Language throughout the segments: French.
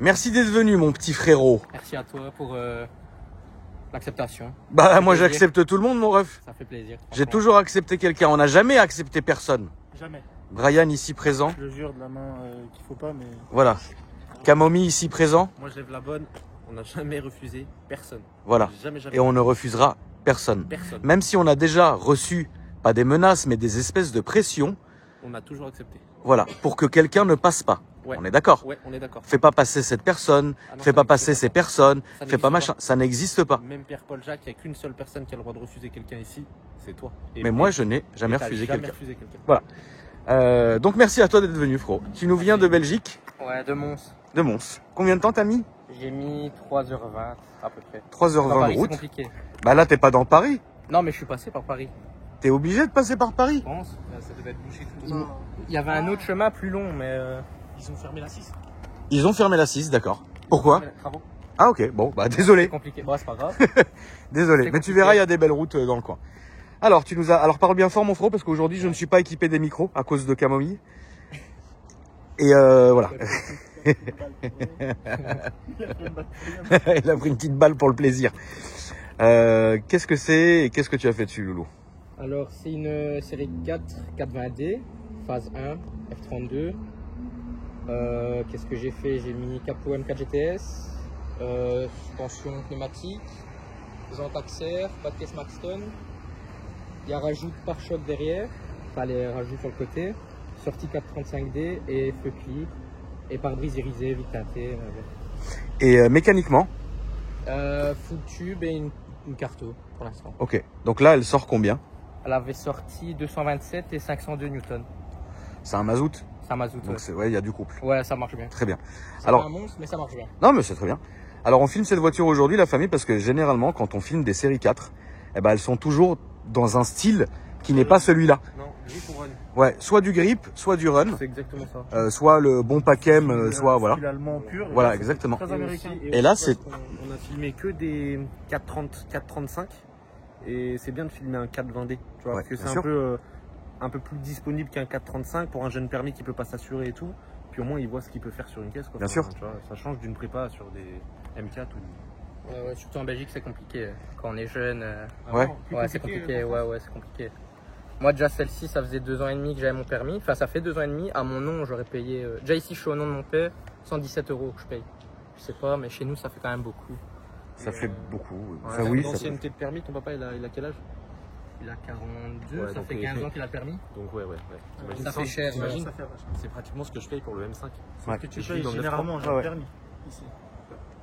Merci d'être venu, mon petit frérot. Merci à toi pour l'acceptation. Bah, moi, j'accepte tout le monde, mon ref. Ça fait plaisir. J'ai toujours accepté quelqu'un. On n'a jamais accepté personne. Jamais. Brian, ici présent. Je le jure de la main qu'il faut pas, mais... Voilà. Camomille, ici présent. Moi, je lève la bonne. On n'a jamais refusé personne. Voilà. Jamais. Et on ne refusera personne. Personne. Même si on a déjà reçu, pas des menaces, mais des espèces de pression. On a toujours accepté. Voilà. Pour que quelqu'un ne passe pas. Ouais. On est d'accord? Ouais, on est d'accord. Fais pas passer cette personne. Ah non, Fais ça pas n'existe passer pas. ces personnes. Ça Fais pas n'existe machin. Ça n'existe pas. Même Pierre Paul Jacques, il n'y a qu'une seule personne qui a le droit de refuser quelqu'un ici. C'est toi. Mais moi, je n'ai jamais refusé quelqu'un. refusé quelqu'un. Voilà. Donc merci à toi d'être venu, frérot. Tu nous viens de Belgique, Ouais, de Mons. de Mons. Combien de temps t'as mis? J'ai mis 3h20 à peu près. 3h20 Dans Paris, de c'est route. compliqué. Bah là, t'es pas dans Paris. Non, mais je suis passé par Paris. T'es obligé de passer par Paris. Je pense. Ça devait être bouché tout le temps. Il y avait un autre chemin plus long, mais... Ils ont fermé la 6. Ils ont fermé la 6, d'accord. Pourquoi? Travaux. Ah ok, bon, bah c'est désolé. compliqué. Bon, c'est pas grave. Désolé. C'est Mais tu compliqué. verras, il y a des belles routes dans le coin. Alors, tu nous as... Alors parle bien fort, mon frérot, parce qu'aujourd'hui, je ne suis pas équipé des micros à cause de Camomille. Et voilà. Il a pris une petite balle pour le plaisir. Qu'est-ce que c'est et qu'est-ce que tu as fait dessus, Loulou? Alors, c'est une série 4 420D, phase 1, F32. Qu'est-ce que j'ai fait? J'ai mis capot M4 GTS, suspension pneumatique, jante Axer, pas de caisse Maxton. Il y a rajout de pare-choc derrière, enfin les rajouts sur le côté, sortie 435D et feu cli, et pare-brise irisé, vite teinté. Et mécaniquement? Full tube et une carto pour l'instant. Ok. Donc là, elle sort combien? Elle avait sorti 227 et 502 Newton. C'est un mazout. Ça mazout. Donc c'est ouais, il y a du couple. Ouais, ça marche bien. Très bien. C'est Alors, pas un monstre, mais ça marche bien. non, mais c'est très bien. Alors, on filme cette voiture aujourd'hui, la famille, parce que généralement, quand on filme des séries 4, eh ben, elles sont toujours dans un style qui n'est pas celui-là. Non, grip ou run. Ouais, soit du grip, soit du run, C'est exactement ça. soit le bon paquem, soit voilà. Style allemand pur. Voilà, exactement. Très américain. Et là, c'est... On a filmé que des 430, 435. Et c'est bien de filmer un 420D. Tu vois, Ouais, parce que bien c'est sûr. un peu plus disponible qu'un 435 pour un jeune permis qui peut pas s'assurer et tout. Puis au moins, il voit ce qu'il peut faire sur une caisse. Quoi. Bien sûr. Tu vois, ça change d'une prépa sur des M4 ou Ouais, surtout en Belgique, c'est compliqué. Quand on est jeune, Ouais. ouais, c'est compliqué. Ouais, c'est compliqué. Moi, déjà, celle-ci, ça faisait 2 ans et demi que j'avais mon permis. Enfin, ça fait 2 ans et demi. À mon nom, j'aurais payé. Déjà, ici, je suis au nom de mon père. 117 € que je paye. Je sais pas, mais chez nous, ça fait quand même beaucoup. Ça fait beaucoup. Ouais, Enfin, oui, ça... l'ancienneté de permis, ton papa, il a quel âge? Il a 42, Ouais, ça donc fait il 15 fait- ans qu'il a le permis. Donc ouais. T'imagines Ça fait cher, t'imagines Ça fait vachement. C'est pratiquement ce que je paye pour le M5. Ouais. Ce que tu Je vis payes dans le généralement, Ah j'ai un ouais. permis. Ici.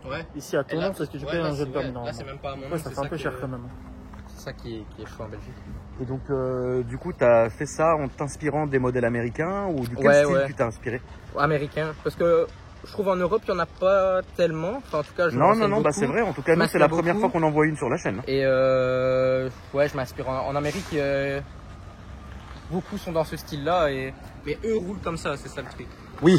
Ouais. Ici à ton nom, c'est ce que tu payes un jeune permis Là, normalement. c'est même pas à mon nom. Ouais, ça c'est fait un peu que- cher quand même. C'est ça qui est chaud en Belgique. Et donc, du coup, t'as fait ça en t'inspirant des modèles américains ou du quel Ouais, style ouais. tu t'es inspiré? Américain. Parce que je trouve en Europe, il n'y en a pas tellement. Enfin, en tout cas, je Non, m'enseigne bah beaucoup. c'est vrai. En tout cas, Je nous, c'est la m'inspire première beaucoup. fois qu'on en voit une sur la chaîne. Et ouais, je m'inspire. En Amérique, beaucoup sont dans ce style-là. Mais eux roulent comme ça, c'est ça le truc. Oui,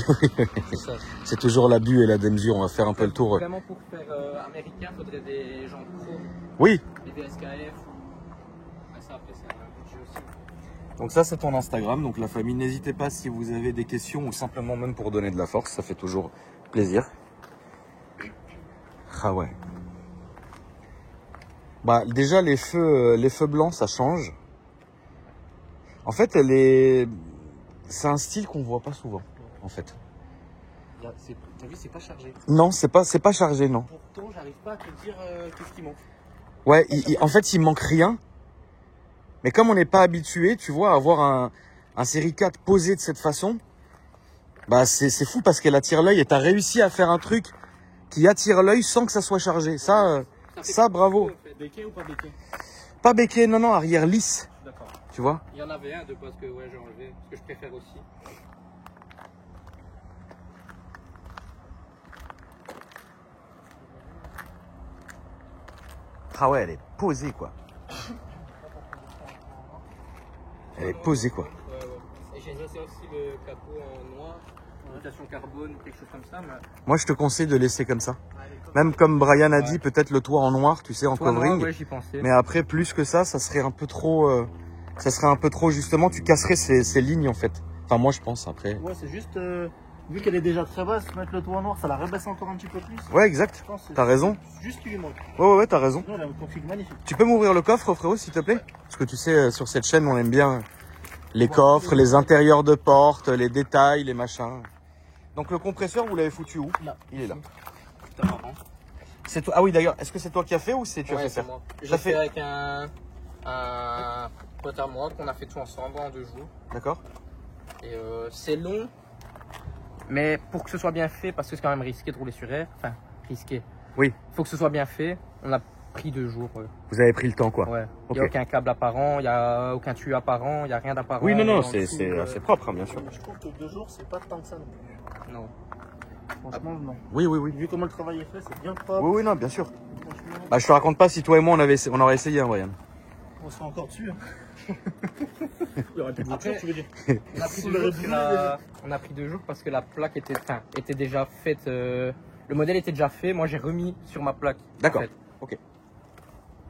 C'est ça. c'est toujours l'abus et la démesure. On va faire un peu le tour. Vraiment, pour faire américain, il faudrait des gens pro, Oui. des VSKF. Ouais, ça, après, c'est un budget aussi. Donc ça, c'est ton Instagram. Donc la famille, n'hésitez pas si vous avez des questions ou simplement même pour donner de la force. Ça fait toujours plaisir. Ah ouais. Bah déjà les feux blancs, ça change. En fait, c'est un style qu'on voit pas souvent. En fait. T'as vu, c'est pas chargé. Non, c'est pas chargé, non. Pourtant, j'arrive pas à te dire qu'est-ce qui manque. Ouais, en fait, il manque rien. Mais comme on n'est pas habitué, tu vois, à avoir un série 4 posé de cette façon, bah c'est fou parce qu'elle attire l'œil et t'as réussi à faire un truc qui attire l'œil sans que ça soit chargé. Ça bravo. Béquet ou pas béquet? Pas béquet, non, arrière lisse, D'accord. tu vois. Il y en avait un de base que ouais, j'ai enlevé, parce que je préfère aussi. Ah ouais, elle est posée, quoi. Elle est posée, quoi. Et j'ai laissé aussi le capot en noir, imitation carbone ou quelque chose comme ça. Mais... Moi, je te conseille de laisser comme ça. Même comme Brian a dit, peut-être le toit en noir, tu sais, en covering. Ouais, j'y pensais. Mais après, plus que ça serait un peu trop... ça serait un peu trop, justement, tu casserais ces lignes, en fait. Enfin, moi, je pense, après. Ouais, c'est juste Vu qu'elle est déjà très basse, mettre le toit noir, ça la rabaisse encore un petit peu plus. Ouais, exact. Je pense que T'as raison. c'est juste qu'il lui manque. Ouais, t'as raison. Sinon, elle a une config magnifique. Tu peux m'ouvrir le coffre, frérot, s'il te plaît? Parce que tu sais, sur cette chaîne, on aime bien les coffres, les intérieurs de portes, les détails, les machins. Donc le compresseur, vous l'avez foutu où? Là. Il est là. Putain, marrant. C'est toi. Ah oui, d'ailleurs, est-ce que c'est toi qui as fait ou c'est tu as Ouais, fait c'est faire? moi. T'as J'ai fait- fait avec un pote à moi qu'on a fait tout ensemble en 2 jours. D'accord. Et c'est long, mais pour que ce soit bien fait, parce que c'est quand même risqué de rouler sur air, enfin risqué. Oui. Faut que ce soit bien fait. On a pris 2 jours. Vous avez pris le temps, quoi. Ouais. Il Ok. n'y a aucun câble apparent, il n'y a aucun tuyau apparent, il n'y a rien d'apparent. Oui, non, en c'est dessous, assez propre, hein, bien sûr. Je trouve que 2 jours, c'est pas tant que ça non plus. Non. Franchement, non. Oui. Vu comment le travail est fait, c'est bien propre. Oui, non, bien sûr. Franchement, Bah, je te raconte pas si toi et moi on aurait essayé, hein, Brian. on sera encore dessus. Hein. Il y aurait plus de Après- voiture, tu veux dire. On a pris Sous 2 le jours, Red Bull, on a pris 2 jours parce que la plaque était déjà faite. Le modèle était déjà fait. Moi, j'ai remis sur ma plaque. en D'accord. fait. Ok.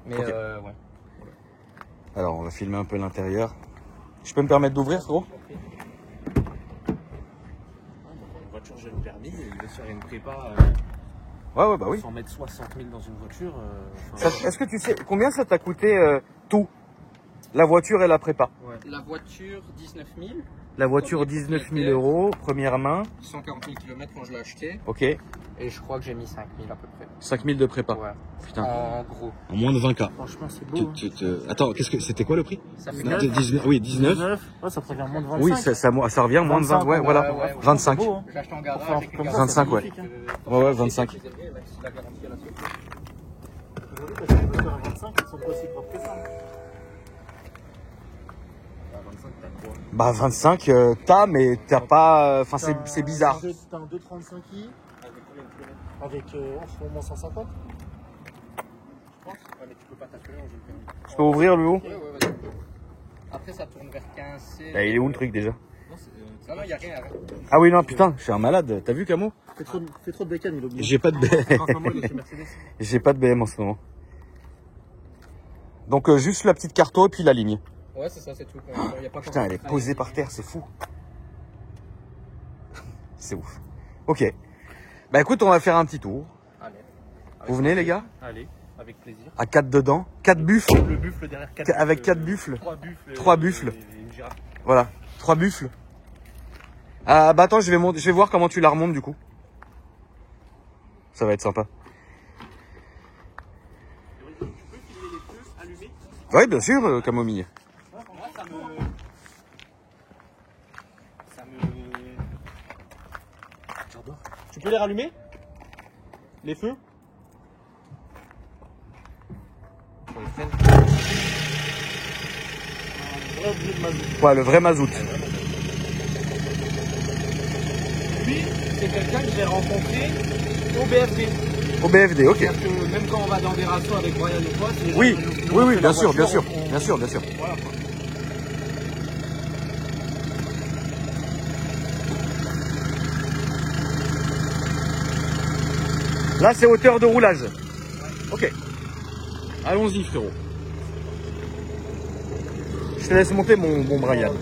Mais Ok. ouais. Alors, on va filmer un peu l'intérieur. Je peux me permettre d'ouvrir, frérot? Une voiture jeune permis, il va se faire une prépa Ouais, bah oui. sans mettre 60 000 dans une voiture. Est-ce que tu sais combien ça t'a coûté tout? La voiture et la prépa? La voiture, 19 000. La voiture, 19 000 euros, première main. 140 000 km quand je l'ai acheté. Ok. Et je crois que j'ai mis 5 000 à peu près. 5 000 de prépa. Ouais. Putain. En gros. En moins de 20K. Franchement, c'est beau. Hein. Attends, c'était quoi le prix? Ça fait 19, oui, 19. Ouais, ça ferait moins de 25. Oui, ça revient moins de 20, 25, ouais, voilà. ouais, ouais. 25. C'est beau, hein. J'ai acheté en Pour faire un garage. truc comme ça, 25, c'est ouais. magnifique, hein. Ouais, 25. Aujourd'hui, parce que les moteurs à 25, ils sont pas aussi propres que ça. Bah 25, t'as, mais t'as pas... Enfin, c'est bizarre. T'as un 235i avec en ce moment 150. Mais tu peux pas t'assurer en jeune permis. Je peux ouvrir le haut? Ouais, vas-y. Après, ça tourne vers 15 C. Bah, il est où le truc déjà? Non, il n'y a rien. Ah oui, non, putain, je suis un malade. T'as vu, Camo? Fais trop de bécane, il oublie. J'ai pas de En ce moment, il est chez Mercedes. J'ai pas de BM en ce moment. Donc juste la petite carto et puis la ligne. Ouais, c'est ça, c'est tout. Y a pas Putain, elle est posée par terre, c'est fou. C'est ouf. Ok. Bah écoute, on va faire un petit tour. Allez. Vous venez les gars? Allez, avec plaisir. À 4 dedans. 4 buffles. Le buffle derrière 4 Avec 4 buffles. 3 buffles. 3 buffles. Et une girafe. Voilà. 3 buffles. Ah bah attends, je vais voir comment tu la remontes du coup. Ça va être sympa. Tu peux filmer les feux allumés? Ouais, bien sûr, Camomille. Moi, ça me. J'adore. Tu peux les rallumer? Les feux? Pour les freins. Ouais, le vrai mazout. Lui, c'est quelqu'un que j'ai rencontré au BFD. Au BFD, ok. C'est-à-dire que même quand on va dans des rations avec Brian ou quoi, c'est Oui, nous, oui, on oui, fait bien la sûr, bien sûr, voiture, bien sûr, bien sûr. Voilà quoi. Là, c'est hauteur de roulage. Ok. Allons-y, frérot. Je te laisse monter mon bon Brian.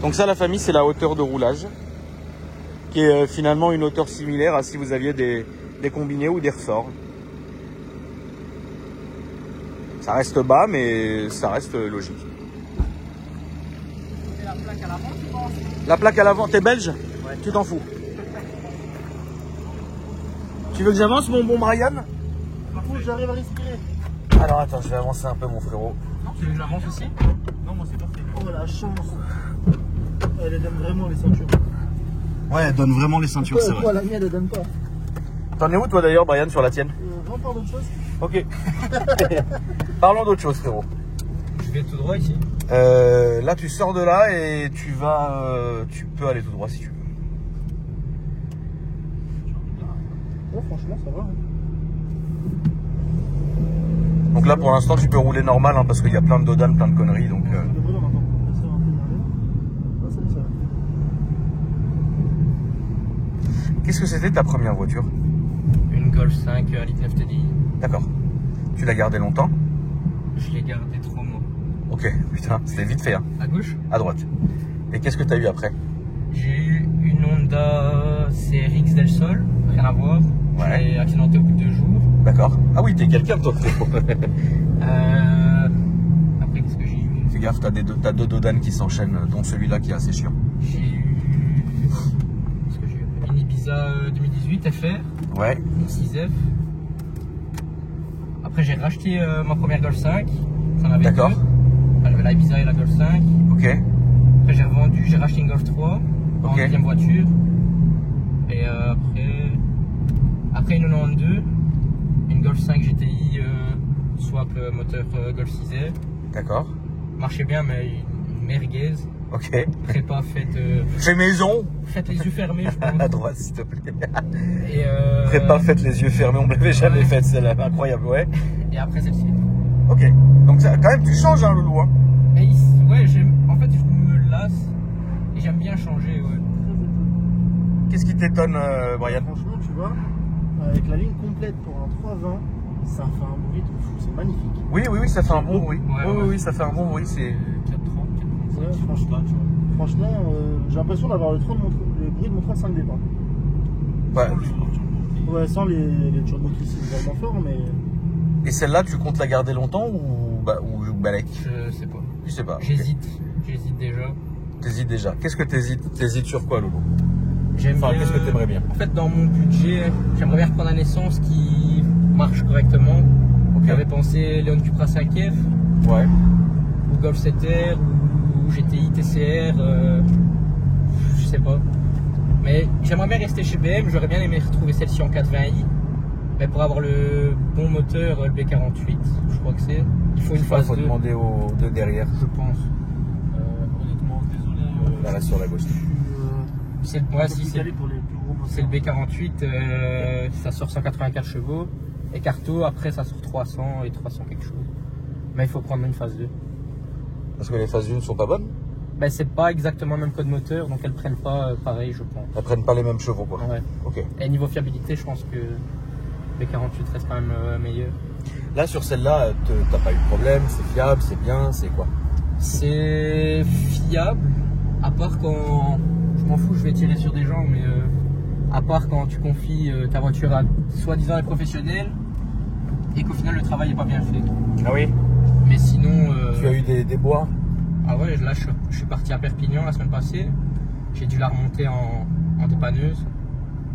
Donc ça, la famille, c'est la hauteur de roulage, qui est finalement une hauteur similaire à si vous aviez des combinés ou des ressorts. Ça reste bas, mais ça reste logique. Et la plaque à l'avant, tu penses? La plaque à l'avant, t'es belge? Ouais. Tu t'en fous. Tu veux que j'avance, mon bon Brian? Par contre, j'arrive à respirer. Alors attends, je vais avancer un peu, mon frérot. Non, tu veux que j'avance aussi? Non, moi c'est parfait. Oh la chance. Elle donne vraiment les ceintures. Ouais, elle donne vraiment les ceintures, c'est vrai. La mienne, elle donne pas. T'en es où, toi, d'ailleurs, Brian, sur la tienne? On parle d'autre chose. Ok. Parlons d'autre chose, frérot. Je vais tout droit ici. Là, tu sors de là et tu vas... tu peux aller tout droit si tu veux. Ouais, franchement, ça va. Hein. Donc là, pour l'instant, tu peux rouler normal, hein, parce qu'il y a plein de dodanes, plein de conneries, donc... Le volant, maintenant. Ça va un peu derrière. Ça, ça va. Qu'est-ce que c'était ta première voiture? Une Golf 5 1,9 litre TDI. D'accord. Tu l'as gardée longtemps? Je l'ai gardé 3 mois. Ok, putain, c'était vite fait, hein. À gauche? À droite. Et qu'est-ce que t'as eu après? J'ai eu une Honda CRX Del Sol, rien à voir. Ouais. J'ai accidenté au bout de 2 jours. D'accord. Ah oui, t'es quelqu'un toi, frérot. Après, qu'est-ce que j'ai eu? Fais gaffe, t'as deux dodanes qui s'enchaînent, dont celui-là qui est assez chiant. J'ai eu. Qu'est-ce que j'ai eu? Une Ibiza 2018 FR, Ouais. une 6F. Après, j'ai racheté ma première Golf 5. J'en avais D'accord. deux. Enfin, j'avais la Ibiza et la Golf 5. Ok. Après, j'ai racheté une Golf 3 en Ok. deuxième voiture. Et après une 92, une Golf 5 GTI swap moteur Golf 6R. D'accord. Marchait bien, mais une merguez. Ok. Prépa faite Fait maison. faites les yeux fermés, je À pense. droite, s'il te plaît. Et, Prépa, faites les yeux fermés, on me l'avait jamais Ouais. faite celle-là, incroyable, ouais. et après celle-ci. Ok. Donc ça, quand même, tu changes, hein, Loulou. Hein. Et ouais, en fait, je me lasse et j'aime bien changer, ouais. Qu'est-ce qui t'étonne, Brian? Franchement, tu vois, avec la ligne complète pour un 320, ça fait un bruit de fou, c'est magnifique. Oui, ça fait un bon bruit. Ouais, oui, ouais. oui, ça fait un bon bruit. C'est 430, Ouais, franchement, j'ai l'impression d'avoir le bruit de mon train de 5 départ. ouais. Ouais, sans les turbomotrices vraiment forts, mais Et celle-là, tu comptes la garder longtemps ou balèque? je sais pas. Je sais pas. J'hésite déjà. T'hésites déjà. Qu'est-ce que t'hésites? T'hésites sur quoi, Loulou? J'aime Enfin, bien. qu'est-ce que t'aimerais bien? En fait, dans mon budget, j'aimerais bien reprendre un essence qui marche correctement. J'avais pensé Léon Cupra 5F, Ouais. ou Golf 7R, ou GTI TCR, je sais pas. Mais j'aimerais bien rester chez BM, j'aurais bien aimé retrouver celle-ci en 420i. Mais pour avoir le bon moteur, le B48, je crois que c'est, il faut une phase faut 2, demander aux deux derrière. je pense. honnêtement, désolé. La reste sur la gauche. C'est pour les plus gros c'est le B48, ça sort 184 chevaux. Et Carto, après, ça sort 300 et 300 quelque chose. Mais il faut prendre une phase 2. Parce que les phases 1 ne sont pas bonnes. Ben, c'est pas exactement le même code moteur, donc elles prennent pas pareil, je pense. Elles prennent pas les mêmes chevaux, quoi. Ouais. Ok. Et niveau fiabilité, je pense que B48 reste quand même meilleur. Là, sur celle-là, t'as pas eu de problème, c'est fiable, c'est bien, c'est quoi? C'est fiable, à part quand. Je m'en fous, je vais tirer sur des gens, mais à part quand tu confies ta voiture à soi-disant un professionnel et qu'au final le travail n'est pas bien fait. Ah oui. Mais sinon. Tu as eu des bois? Ah ouais, là je suis parti à Perpignan la semaine passée. J'ai dû la remonter en dépanneuse.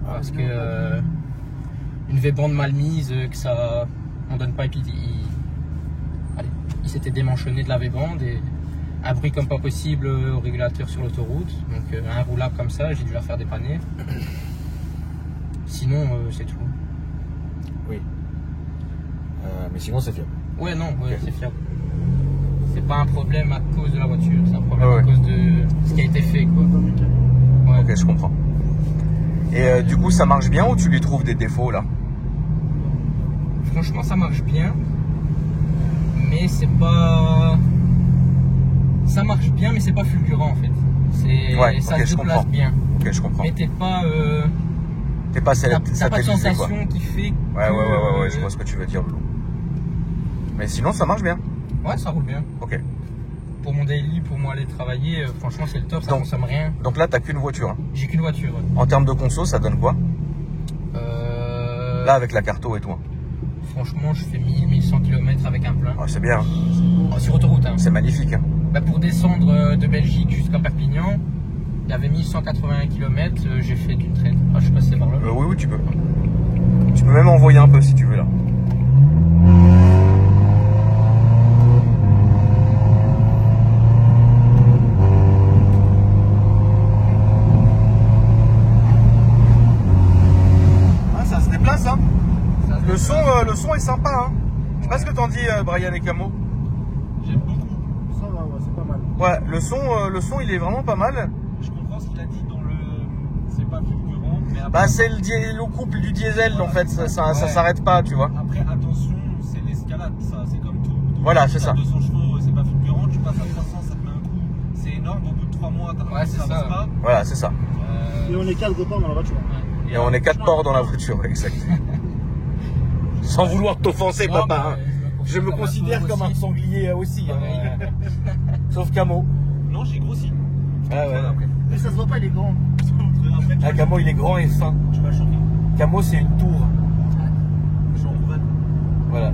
Parce que une V-bande mal mise, que ça on donne pas, et puis il s'était démanchonné de la V-bande et un bruit comme pas possible au régulateur sur l'autoroute. Donc un roulable comme ça, j'ai dû la faire dépanner. Sinon c'est tout. Oui. Mais sinon, c'est fiable. Ouais, non, ouais, Ok. c'est fiable. C'est pas un problème à cause de la voiture, c'est un problème Ah ouais. à cause de ce qui a été fait, quoi. Ouais. Ok, je comprends. Et du coup, ça marche bien ou tu lui trouves des défauts, là? Franchement, ça marche bien, mais c'est pas. Ça marche bien, mais c'est pas fulgurant en fait. Ouais, ça ok, se je déplace comprends. bien. Ok, je comprends. Mais t'es pas. T'es pas T'as pas de satellisé, quoi. sensation qui fait. Ouais, je vois ce que tu veux dire, Loulou. Mais sinon, ça marche bien. Ouais, ça roule bien. Ok. Pour mon daily, pour moi aller travailler, franchement, c'est le top, ça Donc- consomme rien. Donc là, t'as qu'une voiture. Hein. J'ai qu'une voiture. En termes de conso, ça donne quoi? Euh, Là, avec la carto et tout. Hein. Franchement, je fais 1000-1100 km avec un plein. Ah, c'est bien. Sur autoroute, hein. C'est magnifique. Hein. Bah, pour descendre de Belgique jusqu'à Perpignan, il y avait 1180 km, j'ai fait d'une traite. Ah, je suis passé par là. Oui, tu peux. Tu peux même envoyer un peu si tu veux, là. Ah, ça se déplace, hein. Le son est sympa, hein. Je sais pas ce que t'en dis, Brian et Camo. J'aime beaucoup. Ça va, ouais, c'est pas mal. Ouais, le son, il est vraiment pas mal. Je comprends ce qu'il a dit dans le. C'est pas fulgurant, mais après, Bah, c'est le couple du diesel, en fait. Ça s'arrête pas, tu vois. après, attention, c'est l'escalade, ça, c'est comme tout. Voilà, c'est T'as ça. 200 chevaux, c'est pas fulgurant, tu passes à 300, ça te met un coup. C'est énorme, au bout de 3 mois, t'as Ouais, c'est ça ça. avance pas. Voilà, c'est ça. Et on est 4 repas dans la voiture. Et on est 4 porcs dans la voiture, exact. Sans vouloir t'offenser, Non, papa. bah, Hein. Je me considère comme un sanglier aussi. Hein. Sauf Camo. Non, j'ai grossi. Ah ouais. Après, Mais ça se voit pas, il est grand. je te montrerai après. Ah, Camo, il est grand et fin. Tu vas choquer. Camo, c'est une tour. Je suis en couvade. Voilà.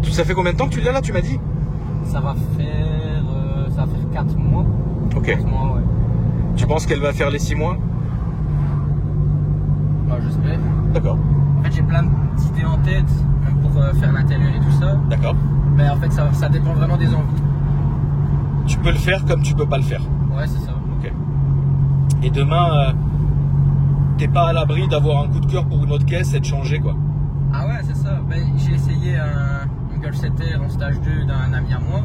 Ça fait combien de temps que tu l'as là, tu m'as dit? Ça va faire 4 mois. Ok. 4 mois, ouais. Tu penses qu'elle va faire les 6 mois? Bah, j'espère. D'accord. En fait, j'ai plein d'idées en tête, même pour faire l'intérieur et tout ça. D'accord. Mais en fait, ça dépend vraiment des envies. Tu peux le faire comme tu peux pas le faire. Ouais, c'est ça. Ok. Et demain, t'es pas à l'abri d'avoir un coup de cœur pour une autre caisse et de changer quoi. Ah ouais, c'est ça. Ben, j'ai essayé une Golf 7R en stage 2 d'un ami à moi.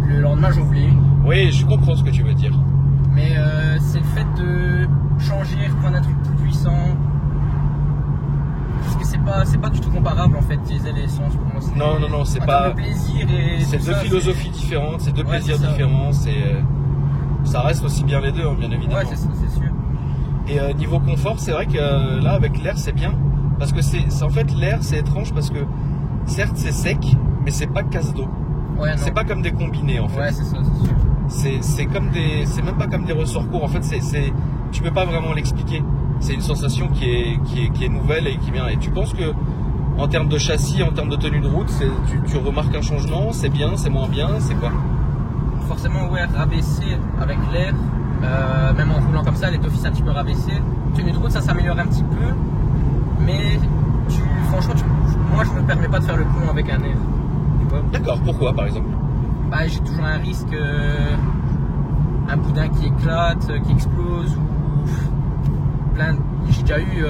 Le lendemain, j'en voulais une. Oui, je comprends ce que tu veux dire. Mais c'est le fait de changer, reprendre un truc plus puissant. Parce que c'est pas du tout comparable en fait, diesel et essence pour moi. Non, c'est en pas. termes de plaisir et. C'est tout deux ça, philosophies différentes, c'est deux Ouais, plaisirs c'est ça. différents. Ça reste aussi bien les deux, hein, bien évidemment. Ouais, c'est sûr. Et niveau confort, c'est vrai que là, avec l'air, c'est bien. Parce que en fait, l'air, c'est étrange parce que certes, c'est sec, mais c'est pas casse-dos. Ouais, non. C'est pas comme des combinés en fait. Ouais, c'est ça, c'est sûr. C'est même pas comme des ressorts courts. En fait, tu peux pas vraiment l'expliquer. C'est une sensation qui est nouvelle et qui vient. Et tu penses que en termes de châssis, en termes de tenue de route, tu remarques un changement? C'est bien, c'est moins bien, c'est quoi? Forcément, ouais, rabaisser avec l'air, même en roulant comme ça, elle est d'office un petit peu rabaissée. Tenue de route, ça s'améliore un petit peu, mais franchement, moi je me permets pas de faire le pont avec un air. Tu vois? D'accord, pourquoi par exemple? Bah, j'ai toujours un risque, un boudin qui éclate, qui explose, ou j'ai déjà eu,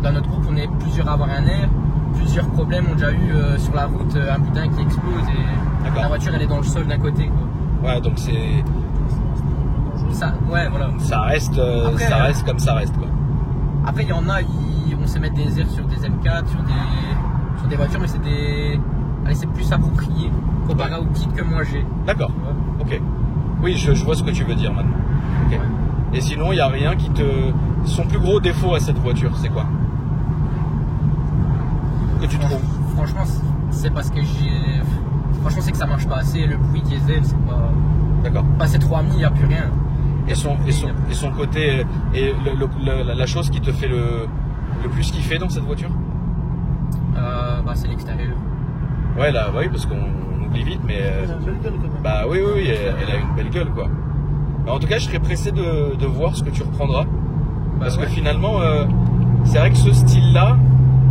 dans notre groupe, on est plusieurs à avoir un air, plusieurs problèmes ont déjà eu sur la route, un boudin qui explose et D'accord. la voiture elle est dans le sol d'un côté, quoi. Ouais, donc Ça, ouais, voilà. ça reste, Après, ça reste comme ça reste quoi. Après, il y en a, on sait mettre des airs sur des M4, sur des voitures, mais c'est plus approprié comparé au kit que moi j'ai. D'accord. Ok. Oui, je vois ce que tu veux dire maintenant. Ok. Ouais. Et sinon, il n'y a rien qui te. Son plus gros défaut à cette voiture, c'est quoi? Que tu trouves? Franchement, c'est parce que franchement, c'est que ça marche pas assez. Le bruit diesel, c'est pas. D'accord. Passer 3000, il n'y a plus rien. Et son côté. Et la chose qui te fait le plus kiffer dans cette voiture? Bah, c'est l'extérieur. Ouais, là, oui, parce qu'on oublie vite, mais. Il a une belle gueule quand même. Bah oui, elle a une belle gueule, quoi. En tout cas, je serais pressé de voir ce que tu reprendras. Parce que finalement, c'est vrai que ce style-là,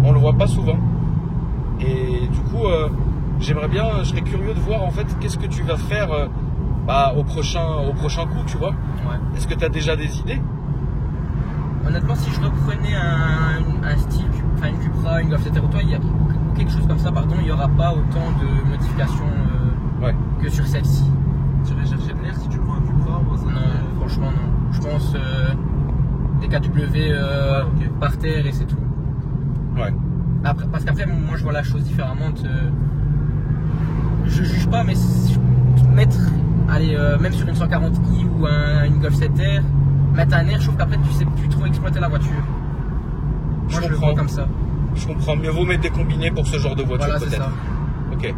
on le voit pas souvent. Et du coup, je serais curieux de voir en fait qu'est-ce que tu vas faire au prochain coup, tu vois. Ouais. Est-ce que tu as déjà des idées? Honnêtement, si je reprenais un style, enfin une Cupra, une Golf 7R ou quelque chose comme ça, pardon, il n'y aura pas autant de modifications que sur celle-ci. Tu vas chercher de l'air si tu prends un Cupra ou un Non, franchement non. Je pense des KW par terre et c'est tout. Ouais. Après, parce qu'après, moi je vois la chose différemment. Je juge pas, mais mettre, même sur une 140i ou une Golf 7R, mettre un air, je trouve qu'après tu sais plus trop exploiter la voiture. Moi je le vois comme ça. Je comprends. Mieux vaut mettre des combinés pour ce genre de voiture, Voilà, c'est peut-être. ça. Ok.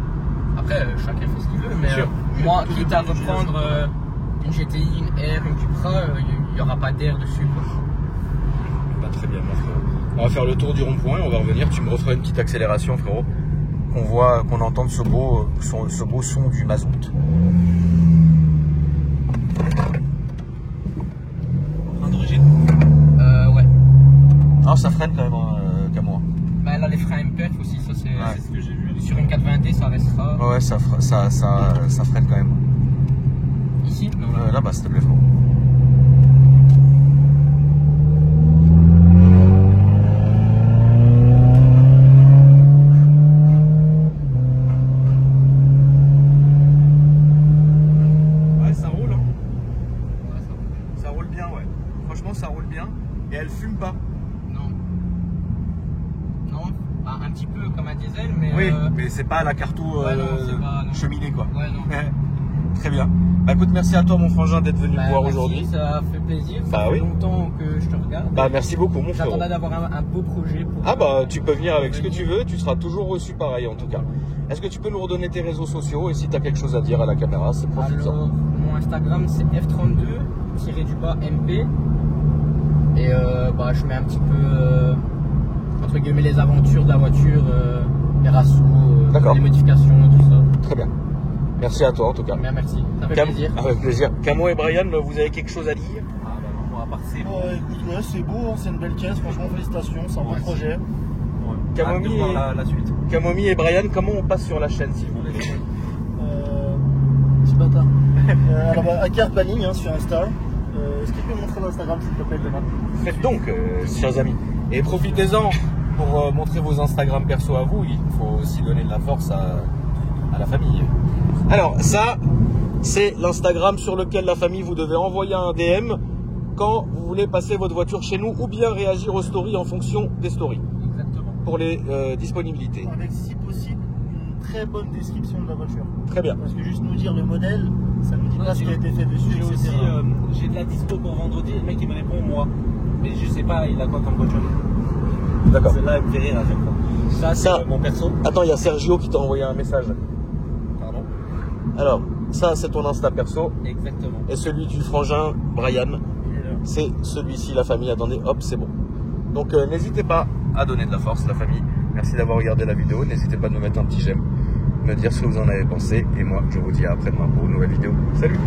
Après, chacun fait ce qu'il veut, mais Sûr. moi, quitte à reprendre une GTI, une R, une Cupra, il n'y aura pas d'air dessus, quoi. Bah, très bien, mon frérot. On va faire le tour du rond-point, on va revenir. Tu me referas une petite accélération, frérot. Qu'on entende ce beau son du mazout. frein d'origine. Ouais. Non, ça freine quand même, qu'à moi. Bah là, les freins MPF aussi, ça c'est. C'est ce que j'ai vu. Sur une 420D, ça restera. Ouais, ça freine quand même. Ici non, Là-bas, s'il te plaît, frérot. Ouais, ça roule, hein. Ouais, Ça roule bien, ouais. Franchement, ça roule bien. Et elle fume pas. non. Non, bah, un petit peu comme un diesel, mais. Oui, mais c'est pas la carto Ouais, non, c'est pas, non. cheminée, quoi. Ouais, non. Très bien. Bah écoute, merci à toi mon frangin d'être venu me voir merci, aujourd'hui. Ça fait plaisir. Bah Ça oui. fait longtemps que je te regarde. Bah merci beaucoup mon frérot. J'attendais d'avoir un beau projet pour. Ah bah tu peux venir avec ce que tu veux, tu seras toujours reçu pareil en tout cas. Est-ce que tu peux nous redonner tes réseaux sociaux et si tu as quelque chose à dire à la caméra, c'est profitant. Alors, mon Instagram c'est F32-MP. Et bah, je mets un petit peu, entre guillemets, les aventures de la voiture, les rassos, les modifications, tout ça. Très bien. Merci à toi en tout cas. Bien, merci, ça fait plaisir. Avec plaisir. Camo et Brian, vous avez quelque chose à dire? Ah bah non, moi à part c'est beau. Écoute, ouais, c'est beau, c'est une belle caisse, franchement félicitations, c'est un beau projet. Camomille et... la suite. Camomille et Brian, comment on passe sur la chaîne s'il vous plaît? Petit bâtard. Alors bah, Akar Planning hein, sur Insta. Est-ce que tu peux me montrer l'Instagram s'il te plaît demain? Faites donc, chers amis. Et profitez-en pour montrer vos Instagram perso à vous. Il faut aussi donner de la force à la famille. Alors ça, c'est l'Instagram sur lequel la famille, vous devez envoyer un DM quand vous voulez passer votre voiture chez nous ou bien réagir aux stories en fonction des stories. Exactement. Pour les disponibilités. Avec si possible une très bonne description de la voiture. Très bien. Parce que juste nous dire le modèle, ça ne nous dit pas ce qui a été fait dessus, J'ai etc. aussi j'ai de la dispo pour vendredi et le mec il me répond moi. Mais je sais pas il a quoi comme voiture. D'accord. Celle-là elle me fait rire à chaque fois. Ça c'est Ça- mon perso. Attends, il y a Sergio qui t'a envoyé un message. Pardon. Alors, ça c'est ton Insta perso. Exactement. Et celui du frangin Brian, c'est celui-ci, la famille. Attendez, hop, c'est bon. Donc n'hésitez pas à donner de la force, la famille. Merci d'avoir regardé la vidéo. N'hésitez pas de nous mettre un petit j'aime, me dire ce que vous en avez pensé. Et moi, je vous dis à après-demain pour une nouvelle vidéo. Salut!